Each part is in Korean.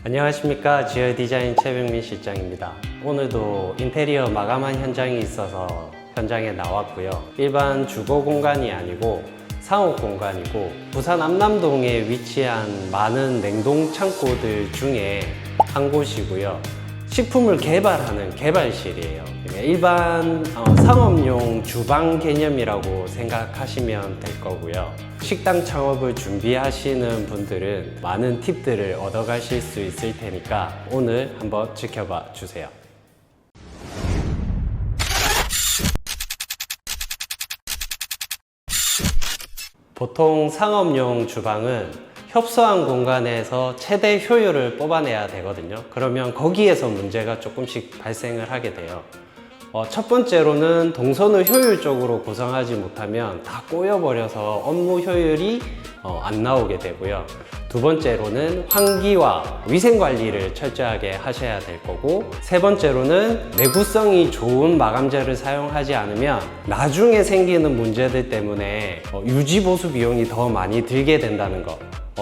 안녕하십니까, 지어 디자인 최병민 실장입니다. 오늘도 인테리어 마감한 현장이 있어서 현장에 나왔고요. 일반 주거 공간이 아니고 상업 공간이고 부산 암남동에 위치한 많은 냉동 창고들 중에 한 곳이고요. 식품을 개발하는 개발실이에요. 일반 상업용 주방 개념이라고 생각하시면 될 거고요. 식당 창업을 준비하시는 분들은 많은 팁들을 얻어가실 수 있을 테니까 오늘 한번 지켜봐 주세요. 보통 상업용 주방은 협소한 공간에서 최대 효율을 뽑아내야 되거든요. 그러면 거기에서 문제가 조금씩 발생을 하게 돼요. 첫 번째로는 동선을 효율적으로 구성하지 못하면 다 꼬여버려서 업무 효율이 안 나오게 되고요. 두 번째로는 환기와 위생 관리를 철저하게 하셔야 될 거고, 세 번째로는 내구성이 좋은 마감재를 사용하지 않으면 나중에 생기는 문제들 때문에 유지 보수 비용이 더 많이 들게 된다는 거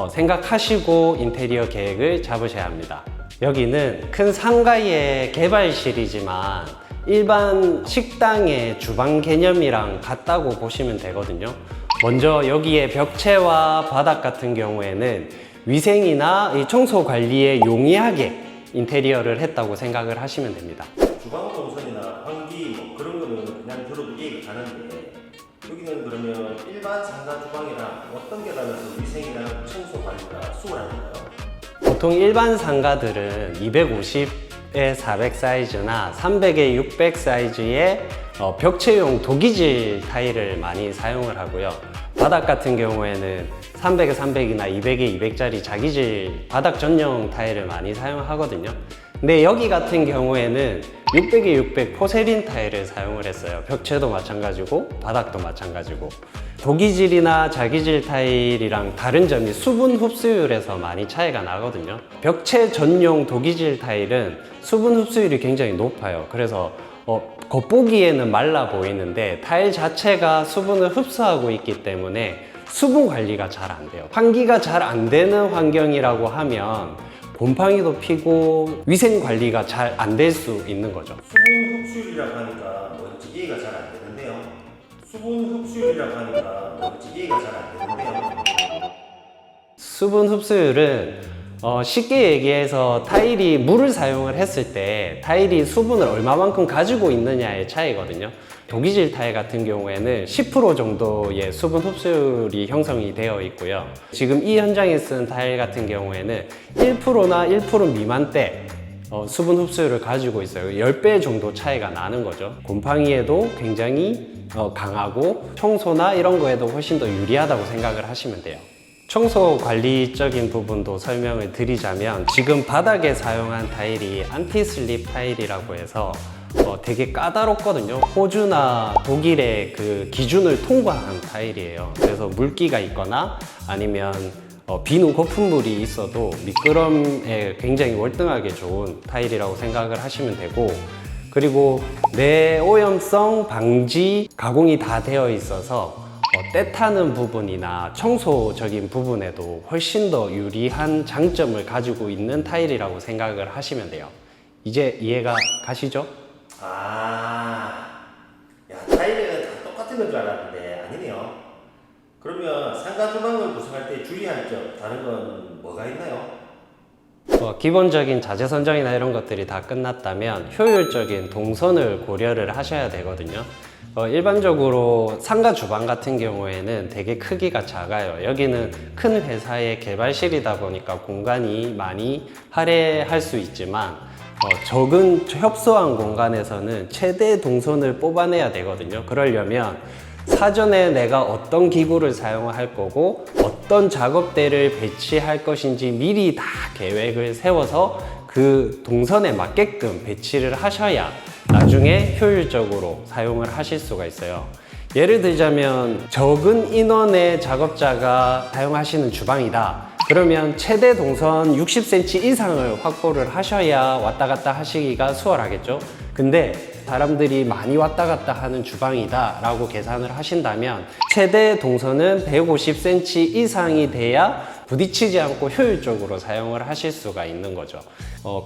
생각하시고 인테리어 계획을 잡으셔야 합니다. 여기는 큰 상가의 개발실이지만 일반 식당의 주방 개념이랑 같다고 보시면 되거든요. 먼저 여기에 벽체와 바닥 같은 경우에는 위생이나 이 청소 관리에 용이하게 인테리어를 했다고 생각을 하시면 됩니다. 주방 동선이나 환기 그런 거는 그냥 들어도 이해가 가는데, 여기는 그러면 일반 상가 주방이랑 어떤 게 달라서 위생이랑 청소 관리가 수월한가요? 보통 일반 상가들은 250에 400 사이즈나 300에 600 사이즈의 벽체용 도기질 타일을 많이 사용을 하고요. 바닥 같은 경우에는 300에 300이나 200에 200짜리 자기질 바닥 전용 타일을 많이 사용하거든요. 근데 여기 같은 경우에는 600에 600 포세린 타일을 사용을 했어요. 벽체도 마찬가지고 바닥도 마찬가지고. 도기질이나 자기질 타일이랑 다른 점이 수분 흡수율에서 많이 차이가 나거든요. 벽체 전용 도기질 타일은 수분 흡수율이 굉장히 높아요. 그래서 겉보기에는 말라 보이는데 타일 자체가 수분을 흡수하고 있기 때문에 수분 관리가 잘 안 돼요. 환기가 잘 안 되는 환경이라고 하면 곰팡이도 피고 위생 관리가 잘 안 될 수 있는 거죠. 수분 흡수율이라고 하니까 뭔지 이해가 잘 안 되는데요. 수분 흡수율이라고 하니까 뭔지 이해가 잘 안 되는데요. 수분 흡수율은 쉽게 얘기해서 타일이 물을 사용을 했을 때 타일이 수분을 얼마만큼 가지고 있느냐의 차이거든요. 도기질 타일 같은 경우에는 10% 정도의 수분 흡수율이 형성이 되어 있고요. 지금 이 현장에 쓴 타일 같은 경우에는 1%나 1% 미만대 수분 흡수율을 가지고 있어요. 10배 정도 차이가 나는 거죠. 곰팡이에도 굉장히 강하고 청소나 이런 거에도 훨씬 더 유리하다고 생각을 하시면 돼요. 청소 관리적인 부분도 설명을 드리자면 지금 바닥에 사용한 타일이 안티슬립 타일이라고 해서 되게 까다롭거든요. 호주나 독일의 그 기준을 통과한 타일이에요. 그래서 물기가 있거나 아니면 비누 거품물이 있어도 미끄럼에 굉장히 월등하게 좋은 타일이라고 생각을 하시면 되고, 그리고 내오염성 방지 가공이 다 되어 있어서 때 타는 부분이나 청소적인 부분에도 훨씬 더 유리한 장점을 가지고 있는 타일이라고 생각을 하시면 돼요. 이제 이해가 가시죠? 타일은 다 똑같은 건 줄 알았는데 아니네요. 그러면 상가 주방을 구성할 때 주의할 점 다른 건 뭐가 있나요? 기본적인 자재 선정이나 이런 것들이 다 끝났다면 효율적인 동선을 고려를 하셔야 되거든요. 일반적으로 상가 주방 같은 경우에는 되게 크기가 작아요. 여기는 큰 회사의 개발실이다 보니까 공간이 많이 할애할 수 있지만 적은 협소한 공간에서는 최대 동선을 뽑아내야 되거든요. 그러려면 사전에 내가 어떤 기구를 사용할 거고 어떤 작업대를 배치할 것인지 미리 다 계획을 세워서 그 동선에 맞게끔 배치를 하셔야 나중에 효율적으로 사용을 하실 수가 있어요. 예를 들자면 적은 인원의 작업자가 사용하시는 주방이다. 그러면 최대 동선 60cm 이상을 확보를 하셔야 왔다 갔다 하시기가 수월하겠죠. 근데 사람들이 많이 왔다 갔다 하는 주방이다 라고 계산을 하신다면 최대 동선은 150cm 이상이 돼야 부딪히지 않고 효율적으로 사용을 하실 수가 있는 거죠.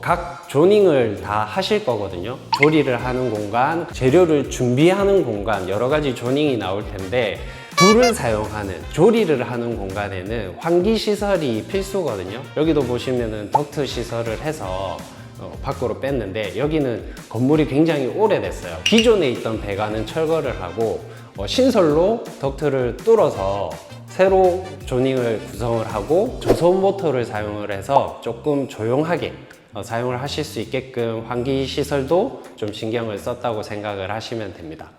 각 조닝을 다 하실 거거든요. 조리를 하는 공간, 재료를 준비하는 공간, 여러 가지 조닝이 나올 텐데 불을 사용하는, 조리를 하는 공간에는 환기 시설이 필수거든요. 여기도 보시면은 덕트 시설을 해서 밖으로 뺐는데 여기는 건물이 굉장히 오래됐어요. 기존에 있던 배관은 철거를 하고 신설로 덕트를 뚫어서 새로 조닝을 구성을 하고 저소음 모터를 사용을 해서 조금 조용하게 사용을 하실 수 있게끔 환기 시설도 좀 신경을 썼다고 생각을 하시면 됩니다.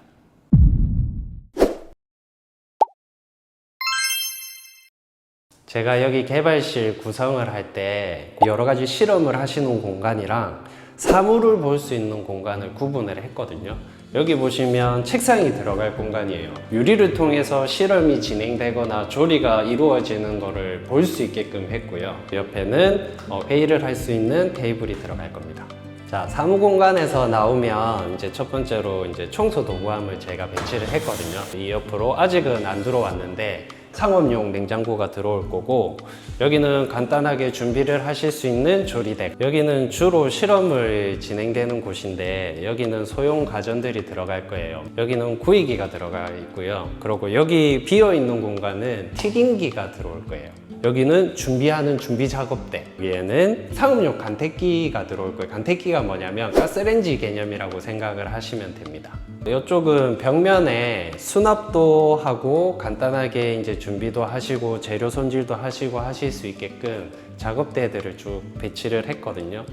제가 여기 개발실 구성을 할 때 여러 가지 실험을 하시는 공간이랑 사물을 볼 수 있는 공간을 구분을 했거든요. 여기 보시면 책상이 들어갈 공간이에요. 유리를 통해서 실험이 진행되거나 조리가 이루어지는 것을 볼 수 있게끔 했고요. 옆에는 회의를 할 수 있는 테이블이 들어갈 겁니다. 자, 사무 공간에서 나오면 이제 첫 번째로 이제 청소 도구함을 제가 배치를 했거든요. 이 옆으로 아직은 안 들어왔는데 상업용 냉장고가 들어올 거고, 여기는 간단하게 준비를 하실 수 있는 조리대, 여기는 주로 실험을 진행되는 곳인데 여기는 소형 가전들이 들어갈 거예요. 여기는 구이기가 들어가 있고요. 그리고 여기 비어 있는 공간은 튀김기가 들어올 거예요. 여기는 준비하는 준비 작업대, 위에는 상업용 간택기가 들어올 거예요. 간택기가 뭐냐면 가스레인지 개념이라고 생각을 하시면 됩니다. 이쪽은 벽면에 수납도 하고 간단하게 이제 준비도 하시고 재료 손질도 하시고 하실 수 있게끔 작업대들을 쭉 배치를 했거든요.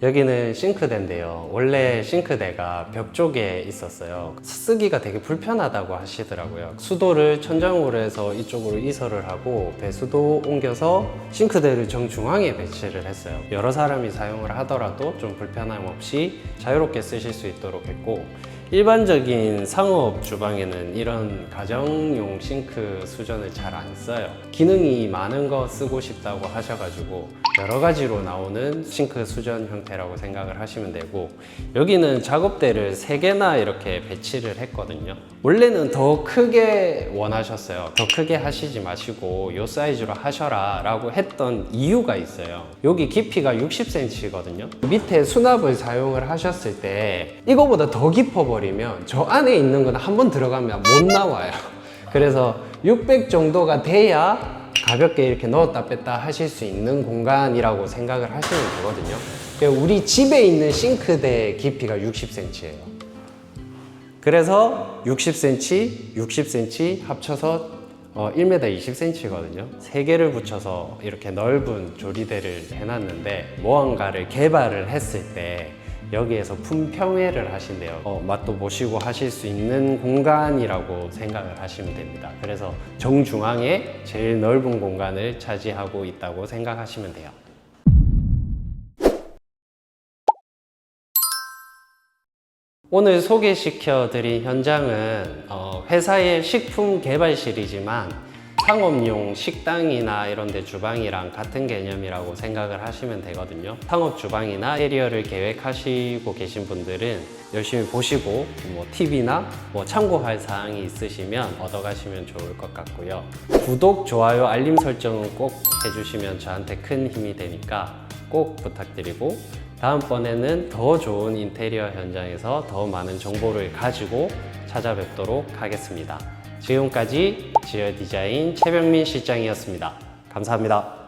여기는 싱크대인데요. 원래 싱크대가 벽 쪽에 있었어요. 쓰기가 되게 불편하다고 하시더라고요. 수도를 천장으로 해서 이쪽으로 이설을 하고 배수도 옮겨서 싱크대를 정중앙에 배치를 했어요. 여러 사람이 사용을 하더라도 좀 불편함 없이 자유롭게 쓰실 수 있도록 했고, 일반적인 상업 주방에는 이런 가정용 싱크 수전을 잘 안 써요. 기능이 많은 거 쓰고 싶다고 하셔가지고 여러 가지로 나오는 싱크 수전 형태라고 생각을 하시면 되고, 여기는 작업대를 3개나 이렇게 배치를 했거든요. 원래는 더 크게 원하셨어요. 더 크게 하시지 마시고 이 사이즈로 하셔라 라고 했던 이유가 있어요. 여기 깊이가 60cm거든요. 밑에 수납을 사용을 하셨을 때 이거보다 더 깊어 버리면 저 안에 있는 건 한 번 들어가면 못 나와요. 그래서 600 정도가 돼야 가볍게 이렇게 넣었다 뺐다 하실 수 있는 공간이라고 생각을 하시면 되거든요. 우리 집에 있는 싱크대 깊이가 60cm예요. 그래서 60cm, 60cm 합쳐서 1m 20cm거든요. 3개를 붙여서 이렇게 넓은 조리대를 해놨는데, 무언가를 개발을 했을 때 여기에서 품평회를 하신대요. 맛도 보시고 하실 수 있는 공간이라고 생각을 하시면 됩니다. 그래서 정중앙에 제일 넓은 공간을 차지하고 있다고 생각하시면 돼요. 오늘 소개시켜 드린 현장은 회사의 식품 개발실이지만 상업용 식당이나 이런 데 주방이랑 같은 개념이라고 생각을 하시면 되거든요. 상업 주방이나 인테리어를 계획하시고 계신 분들은 열심히 보시고 팁이나 참고할 사항이 있으시면 얻어가시면 좋을 것 같고요. 구독, 좋아요, 알림 설정은 꼭 해주시면 저한테 큰 힘이 되니까 꼭 부탁드리고, 다음번에는 더 좋은 인테리어 현장에서 더 많은 정보를 가지고 찾아뵙도록 하겠습니다. 지금까지 지어디자인 최병민 실장이었습니다. 감사합니다.